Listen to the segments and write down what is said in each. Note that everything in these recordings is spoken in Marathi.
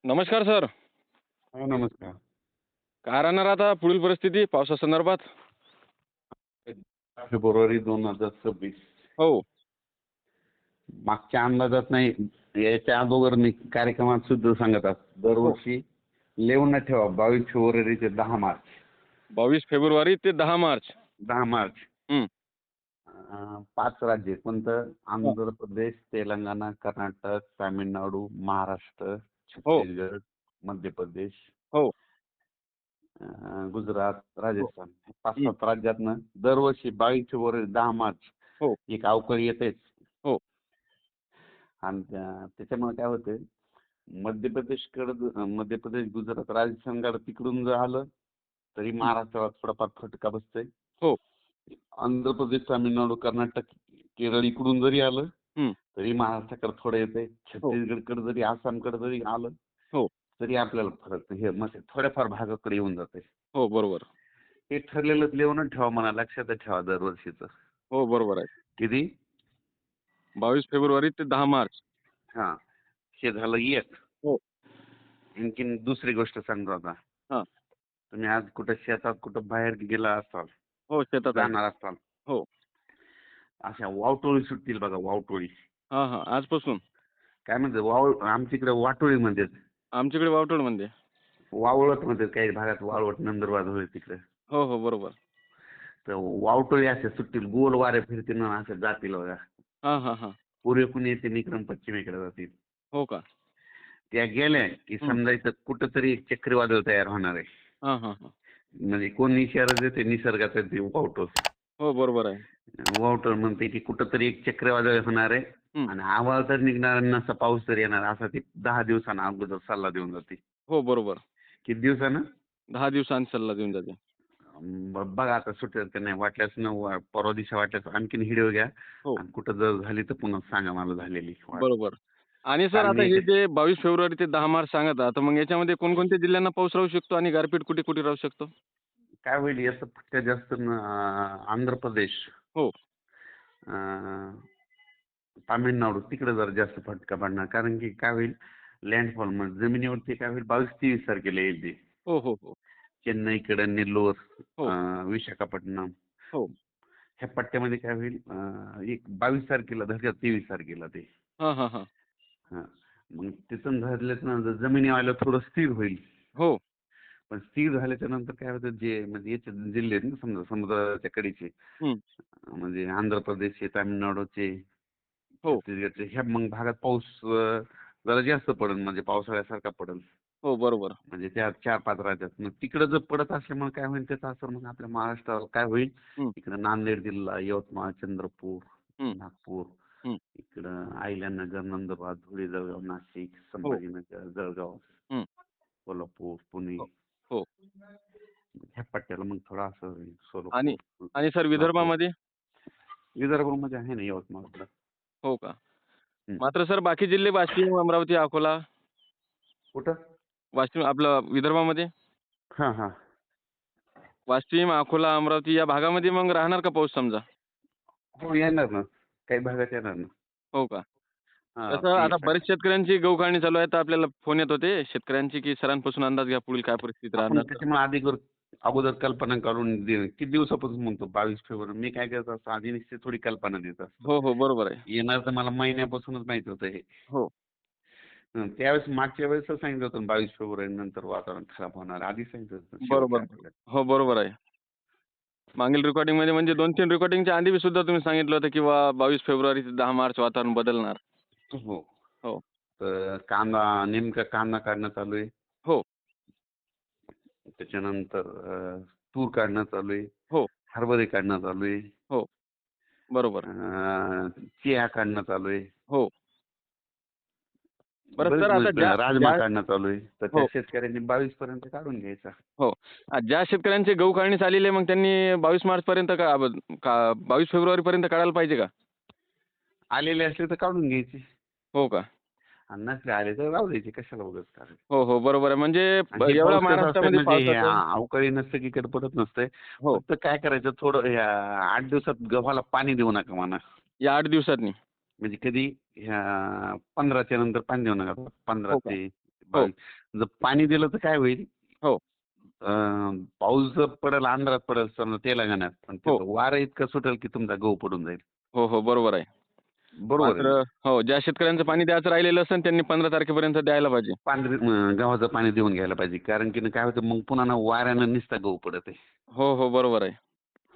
नमस्कार सर. हो, नमस्कार. काय राहणार आता पुढील परिस्थिती पावसासंदर्भात? फेब्रुवारी 2026. हो. मागच्या अंदाजात नाही, याच्या अगोदर मी कार्यक्रमात सुद्धा सांगत असतो. हो. दरवर्षी लिहून ठेवा 22 फेब्रुवारी ते 10 मार्च. 22 फेब्रुवारी ते 10 मार्च. 10 मार्च. हं. 5 राज्य कोणतं? हां. आंध्र प्रदेश, तेलंगणा, कर्नाटक, तामिळनाडू, महाराष्ट्र, हो. छत्तीसगड, मध्य प्रदेश, हो. गुजरात, हो. राजस्थान. हं. 5-7 राज्यातनं दरवर्षी 22 फेब्रुवारी 10 मार्च हो. एक अवकाळी येतेच. हो. आणि त्याच्यामुळे काय होते, मध्य प्रदेश, गुजरात, राजस्थानकडे तिकडून जर आलं तरी हं. महाराष्ट्राला थोडाफार फटका बसतोय. हो. आंध्र प्रदेश, तामिळनाडू, कर्नाटक, केरळ इकडून जरी आलं हं. तरी महाराष्ट्राकडे थोडं येतंय. हो. छत्तीसगडकडे जरी, आसामकडे जरी आलं हो. तरी आपल्याला फरक हे मग थोड्याफार भागाकडे येऊन जाते. हो. बरोबर. हे ठरलेलंच लिहून ठेवा, म्हणा लक्षात ठेवा दरवर्षीचं. हो. बरोबर आहे. किती? 22 फेब्रुवारी ते 10 मार्च. हा, हे झालं एक. हो. आणखीन दुसरी गोष्ट सांगतो आता. हां. तुम्ही आज कुठं शेतात कुठं बाहेर गेला असाल, हो. शेतात आहे. जाणार असाल, हो. अशा वावटोळी सुटतील बघा, वावटोळी. हां, हां. आजपासून. काय म्हणतात आमच्याकडे वाटोळी म्हणतात. आमच्याकडे वावटोळमध्ये. वावळट म्हणतात काही भागात, वाळवट नंदुरबार होईल तिकडे. हो. हो. बरोबर. तर वावटोळी असे सुटतील, गोल वारे फिरतील ना, असे जातील बघा. हां, हां, हां. पूर्वेकडून येते इकडून पश्चिमेकडे जातील. हो का? त्या गेल्या की हं. समजायचं कुठंतरी एक चक्रीवादळ तयार होणार आहे. हां, हां, हां. म्हणजे कोण इशारा देते? निसर्गाचा ते वावटळ. हो. बरोबर आहे. वावटळ म्हणते की कुठंतरी एक चक्रीवादळ होणार आहे हं. आणि आभाळ तर निघणार आणि नसा पाऊस तर येणार, असा ती 10 दिवसांना अगोदर सल्ला देऊन जाते. हो. बरोबर. किती दिवसानं? 10 दिवसांनी सल्ला देऊन जाते. बघा आता सुटेल का नाही. वाटल्यास न परवा दिवशी वाटल्यास आणखीन व्हिडिओ घ्या हो. आणि कुठं जर झाली तर पुन्हा सांगा मला झालेली वाट. बरोबर. आणि सर कारण आता मी हे जे 22 फेब्रुवारी ते 10 मार्च सांगत आहात, तर मग याच्यामध्ये कोणकोणत्या जिल्ह्यांना पाऊस राहू शकतो आणि गारपीट कुठे-कुठे राहू शकतो? काय होईल याचा फटका जास्त आंध्र प्रदेश, हो. अं, तामिळनाडू तिकडे जरा जास्त फटका पडणार. कारण की काय होईल, लँडफॉल म्हणजे जमिनीवरती काय होईल, 22-23 तारखेला येईल ते. हो, हो, हो. चेन्नईकडे, नेल्लोर, हो. विशाखापट्टणम हो. ह्या पट्ट्यामध्ये काय होईल, एक 22 तारखेला धरल्या 23 तारखेला ते. हां, हां, हां. हा. मग तिथून धरल्याच नंतर जमिनीवाला थोडं स्थिर होईल. हो. पण स्थिर झाल्याच्या नंतर काय होतं, जे म्हणजे याचे जिल्हे आहेत ना, समजा समुद्राच्या कडेचे, हं. म्हणजे आंध्र प्रदेशचे, तामिळनाडूचे, हो. छत्तीसगडचे, ह्या मग भागात पाऊस जरा जास्त पडेल, म्हणजे पावसाळ्यासारखा पडेल. हो. बरोबर. म्हणजे त्या 4-5 राज्यात. मग तिकडे जर पडत असल्यामुळे काय होईल, त्याचा असर मग आपल्या महाराष्ट्रावर काय होईल, हं. इकडे नांदेड जिल्हा, यवतमाळ, चंद्रपूर, हं. नागपूर, हं. इकडं अहिल्यानगर, नंदुरबार, धुळे, जळगाव, नाशिक, हो. संभाजीनगर, जळगाव, हं. कोल्हापूर, पुणे, हो. हो. ह्या पट्ट्याला मग थोडं असं होईल. आणि सोलापूर, आणि सर लातूर, विदर्भामध्ये? विदर्भामध्ये आहे ना यवतमाळ. हो का? हं. मात्र सर बाकी जिल्हे वाशिम, अमरावती, अकोला, कुठं? वाशिम आपलं विदर्भामध्ये? हां, हां. वाशिम, अकोला, अमरावती या भागामध्ये मग राहणार का पाऊस समजा? हो, येणार ना. काही भागात येणार ना. हो का? हां, कसं ते आता बरेच शेतकऱ्यांची गहू काढणी चालू आहे, तर आपल्याला फोन येत होते शेतकऱ्यांची, की सरांपासून अंदाज घ्या पुढील काय परिस्थिती आपण राहणार तर. त्याच्यामुळे अगोदर कल्पना करून किती दिवसापासून म्हणतो 22 फेब्रुवारी. मी काय करत असतो, आधी नुसती थोडी कल्पना देत असतो. हो, हो. बरोबर आहे. येणार तर मला महिन्यापासूनच माहिती होतं हे. हो. त्यावेळेस मागच्या वेळेसच सांगितलं होतं 22 फेब्रुवारी नंतर वातावरण खराब होणार. आधी सांगितलं होतं शेवटच्या बरोबर. आठवड्यात. हो, बरोबर आहे. मागील रेकॉर्डिंगमध्ये म्हणजे 2-3 रेकॉर्डिंगच्या आधी सुद्धा तुम्ही सांगितलं होतं, की 22 फेब्रुवारी ते 10 मार्च वातावरण बदलणार. हो. हो. तर नेमका कांदा काढणं चालू आहे. हो. त्याच्यानंतर तूर काढणं चालू आहे. हो. हरभरे काढणं चालू आहे. हो. बरोबर. चिया काढणं चालू आहे. हो. बरं बरेच सर आता म्हणजे ज्या राजमा ज्या काढणं चालू आहे. तर त्या हो, शेतकऱ्यांनी 22 पर्यंत काढून घ्यायचा. हो. ज्या शेतकऱ्यांचे गहू काढणी झालेली आहे, मग त्यांनी 22 मार्चपर्यंत का 22 फेब्रुवारीपर्यंत काढायला पाहिजे का? आलेले असले तर काढून घ्यायचे हो का? आणि नसले आले तर राहू द्यायचे. कशाला उगाच काढायचे. हो, हो. बरोबर आहे. म्हणजे आणि हे एवढा पाऊस कसं असतंय, महाराष्ट्रामध्ये म्हणजे हे पावसाचं अवकाळी नसतं की इकडे पडत नसतंय. हो. फक्त काय करायचं, थोडं 8 दिवसात गव्हाला पाणी देऊ नका म्हणा. या 8 दिवसांनी. म्हणजे कधी 15च्या नंतर पाणी देऊ नका. 15 हो का? ते हो. जर पाणी दिलं तर काय होईल? हो. पाऊस जर पडेल, अंधारात पडेल समजा तेलंगणात, पण हो. तिथं वारं इतकं सुटेल की तुमचा गहू पडून जाईल. हो, हो. बरोबर आहे. बरोबर आहे मात्र ना? हो, ज्या शेतकऱ्यांचं पाणी द्यायचं राहिलेलं असेल त्यांनी 15 तारखेपर्यंत द्यायला पाहिजे. गव्हाचं पाणी देऊन घ्यायला पाहिजे, कारण की ना काय होतं मग पुन्हा ना वाऱ्यानं नुसता गहू पडत आहे. हो, हो. बरोबर आहे.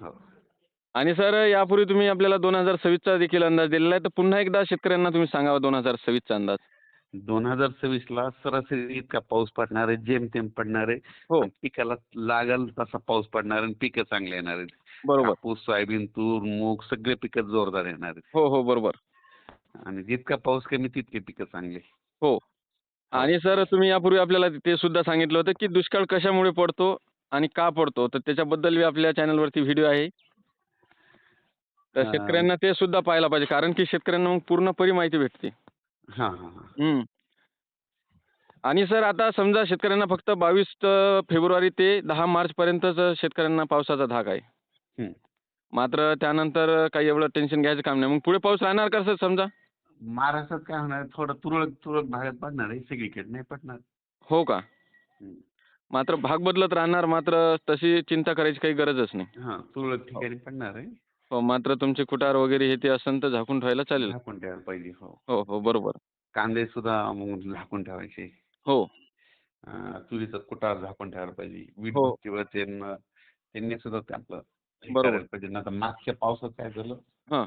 हो. आणि सर यापूर्वी तुम्ही आपल्याला 2026 चा देखील अंदाज दिलेला आहे. तर पुन्हा एकदा शेतकऱ्यांना तुम्ही सांगावा 2026 चा अंदाज. 2026ला सरासरी इतका पाऊस पडणार आहे, जेमतेम पडणार आहे. हो. आणि पिकाला लागल तसा पाऊस पडणार आहे आणि पिकं चांगली येणार आहेत. बरोबर. कापूस, सोयाबीन, तूर, मूग सगळे पिकं जोरदार येणार आहेत. हो, हो. बरोबर. आणि जितका पाऊस कमी तितके पिकं चांगले. हो. हो. आणि सर तुम्ही यापूर्वी आपल्याला ते सुद्धा सांगितलं होतं, की दुष्काळ कशामुळे पडतो आणि का पडतो? तर त्याच्याबद्दल आपल्या चॅनलवरती व्हिडिओ आहे. तर अं, शेतकऱ्यांना ते सुद्धा पाहायला पाहिजे. कारण की शेतकऱ्यांना मग पूर्णपणे माहिती भेटते. हां, हां, हां. हं. आणि सर आता समजा शेतकऱ्यांना फक्त 22 फेब्रुवारी ते 10 मार्चपर्यंतच शेतकऱ्यांना पावसाचा धाक आहे. हं. मात्र त्यानंतर काही एवढं टेन्शन घ्यायचं काम नाही. मग पुढे पाऊस राहणार का सर समजा? महाराष्ट्रात काय होणार आहे, थोडं तुरळक तुरळक भागात पडणार आहे, सगळीकडे नाही पडणार. हो का? हं. मात्र भाग बदलत राहणार. मात्र तशी चिंता करायची काही गरजच नाही. हां, तुरळक हो. ठिकाणी पडणार आहे. हो, मात्र तुमचे कुटार वगैरे हे ते असेल तर झाकून ठेवायला चालेल. झाकून ठेवायला पाहिजे. हो. हो, हो. बरोबर. कांदे सुद्धा मग झाकून ठेवायचे. हो, तुरीचं कुटार झाकून ठेवायला पाहिजे. वीट हो. भट्टीवर त्यांनी सुद्धा ते आपलं हे बरोबर. करायला पाहिजे. नाहीतर मागच्या पावसात काय झालं, हां.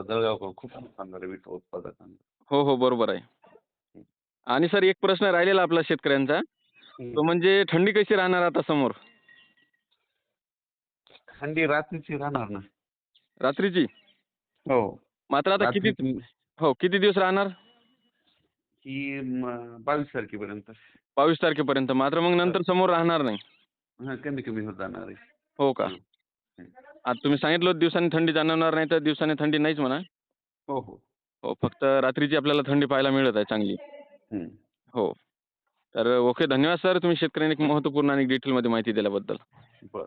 जळगावकडे खूप नुकसान झालं वीट उत्पादकांचं. हो, हो. बरोबर आहे. आणि सर एक प्रश्न राहिलेला आपला शेतकऱ्यांचा. हं. तो म्हणजे थंडी कशी राहणार आता समोर? थंडी रात्रीची राहणार ना. रात्रीची? हो. मात्र आता किती रात्रीची हो, किती दिवस राहणार? ही 22 तारखेपर्यंत. 22 तारखेपर्यंत. मात्र मग हो. नंतर समोर राहणार नाही. हां, कमी कमी होत जाणार आहे. हो का? हं. हं. आता तुम्ही सांगितलं होतं दिवसाने थंडी जाणवणार नाही, तर दिवसाने थंडी नाहीच म्हणा. हो, हो. हो, फक्त रात्रीची आपल्याला थंडी पाहायला मिळत आहे चांगली. हं. हो. तर ओके. धन्यवाद सर. तुम्ही शेतकऱ्यांना एक महत्त्वपूर्ण आणि डिटेलमध्ये माहिती दिल्याबद्दल. बरं.